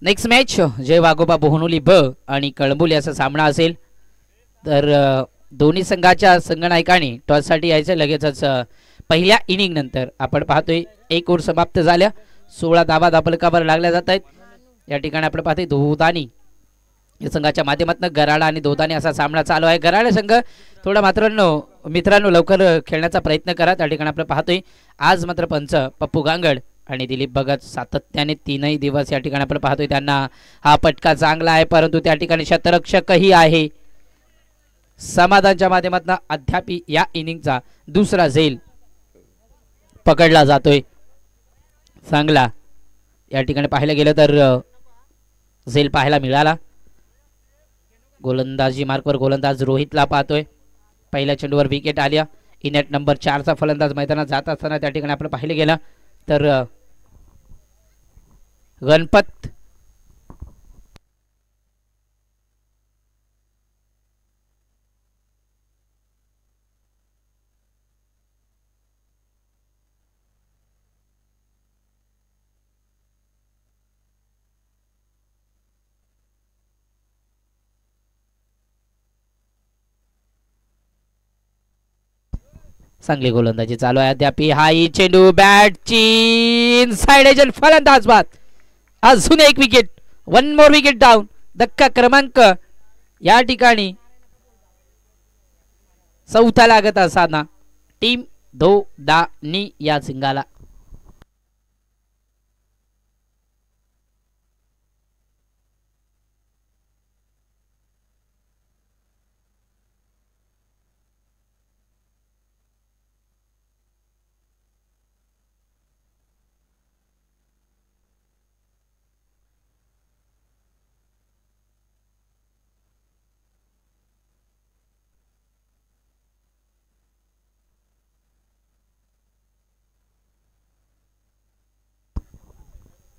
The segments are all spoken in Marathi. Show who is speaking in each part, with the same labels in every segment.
Speaker 1: नेक्स्ट मॅच जय वाघोबा बोहनुली ब आणि कळंबोली असा सामना असेल। तर दोन्ही संघाच्या संघनायकांनी टॉससाठी यायचं लगेचच पहिल्या इनिंग नंतर आपण पाहतोय एक ओव्हर समाप्त झाल्या 16 धावा धापलकावर लागल्या जात आहेत। या ठिकाणी आपण पाहतोय दोदानी या संघाच्या माध्यमातून गराडा आणि दोदानी असा सामना चालू आहे। गराडा संघ थोडा मित्रांनो लवकर खेळण्याचा प्रयत्न करा। त्या ठिकाणी आपण पाहतोय आज मात्र पंच पप्पू गांगड आणि दिलीप भगत सातत्याने तीनही दिवस या ठिकाणी आपण पाहतोय त्यांना हा पटका चांगला आहे, परंतु त्या ठिकाणी शतरक्षकही आहे। समाधानच्या माध्यमातून अद्याप या इनिंगचा दुसरा झेल पकडला जातोय चांगला। या ठिकाणी पाहायला गेलं तर झेल पाहायला मिळाला। गोलंदाजी मार्कवर गोलंदाज रोहितला पाहतोय। पहिल्या चेंडूवर विकेट आल्या। इनेट नंबर 4 चा फलंदाज मैदानात जात असताना त्या ठिकाणी आपण पाहिले गेलं तर गणपत चांगली गोलंदाजी चालू आहे अद्याप। हा चेंडू बॅटची इनसाइड एजंट फलंदाज बाद। अजून एक विकेट, 1 मोर विकेट डाऊन। धक्का क्रमांक या ठिकाणी 4था लागत असताना टीम दोदानी या संघाला।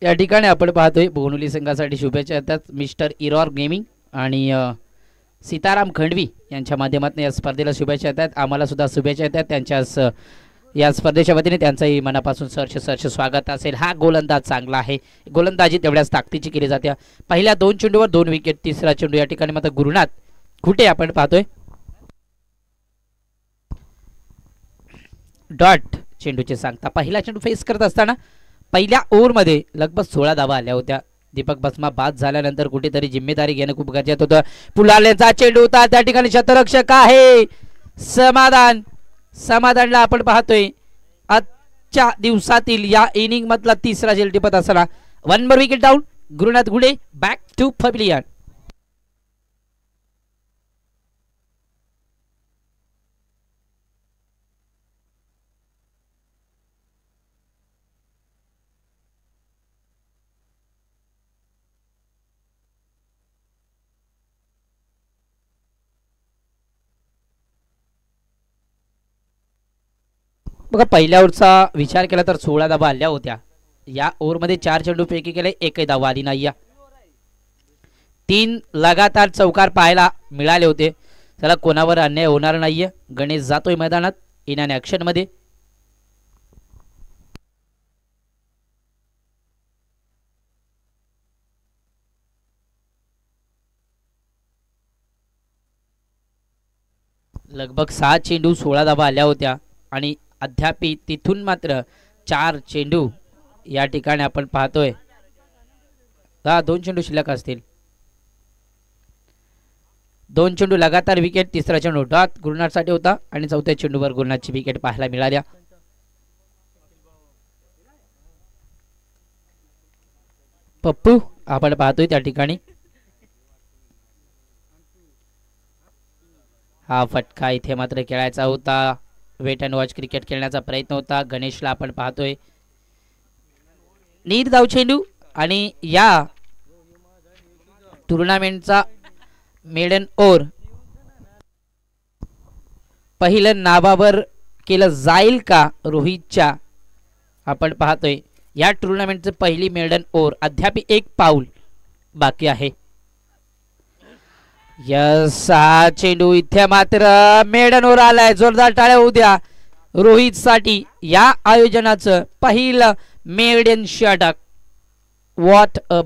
Speaker 1: या ठिकाणी आपण पाहतोय बोहनुली संघासाठी शुभेच्छा येतात मिस्टर इरॉर गेमिंग आणि सीताराम खंडवी यांच्या माध्यमातून या स्पर्धेला शुभेच्छा येतात। आम्हाला सुद्धा शुभेच्छा येतात त्यांच्याच या स्पर्धेच्या वतीने त्यांचंही मनापासून सरचे स्वागत असेल। हा गोलंदाज चांगला आहे, गोलंदाजी तेवढ्याच ताकदीची केली जाते। पहिल्या 2 चेंडूवर 2 विकेट, तिसरा चेंडू या ठिकाणी मात्र गुरुनाथ खुटे आपण पाहतोय डॉट चेंडूचे सांगता। पहिला चेंडू फेस करत असताना पहिल्या ओव्हरमध्ये लगभग 16 धावा आल्या होत्या। दीपक बसमा बाद झाल्यानंतर कुठेतरी जिम्मेदारी घेणं खूप गरजेचं होतं। पुलालेचा चेंडू होता, त्या ठिकाणी शतरक्षक आहे समाधानला आपण पाहतोय आजच्या दिवसातील या इनिंग मधला तिसरा झेल टिपत असताना 1 मोर विकेट डाऊन। गुरुनाथ गुडे बॅक टू पवेलियन। बघा पहिल्या ओव्हरचा विचार केला तर 16 धावा आल्या होत्या। या ओव्हरमध्ये 4 चेंडू पैकी केले, एकही धावा आली नाही। 3 लगातार चौकार पाहायला मिळाले होते। त्याला कोणावर अन्याय होणार नाहीये। गणेश जातोय मैदानात इन अँड ऍक्शन मध्ये। लगभग 6 चेंडू 16 धावा आल्या होत्या आणि अद्याप तिथून मात्र 4 चेंडू या ठिकाणी आपण पाहतोय 2 चेंडू शिल्लक असतील। 2 चेंडू लगातार विकेट, तिसरा चेंडू डॉट गुरुनाथसाठी होता आणि चौथ्या चेंडूवर गुरुनाथची विकेट पाहायला मिळाल्या। पप्पू आपण पाहतोय त्या ठिकाणी हा फटका इथे मात्र खेळायचा होता। वेट अँड वॉच क्रिकेट खेळण्याचा प्रयत्न होता। गणेशला आपण पाहतोय निर्धाव चेंडू आणि या टुर्नामेंटचा मेडन ओव्हर पहिलं नावावर केलं जाईल का रोहितच्या आपण पाहतोय या टुर्नामेंटचं पहिली मेडन ओव्हर अद्याप 1 पाऊल बाकी आहे। यस हा चेंडू इथे मात्र मेडन ओव्हर आलाय। जोरदार टाळ्या होऊ द्या रोहित साठी या आयोजनाचं पहिलं मेडन षटक। What a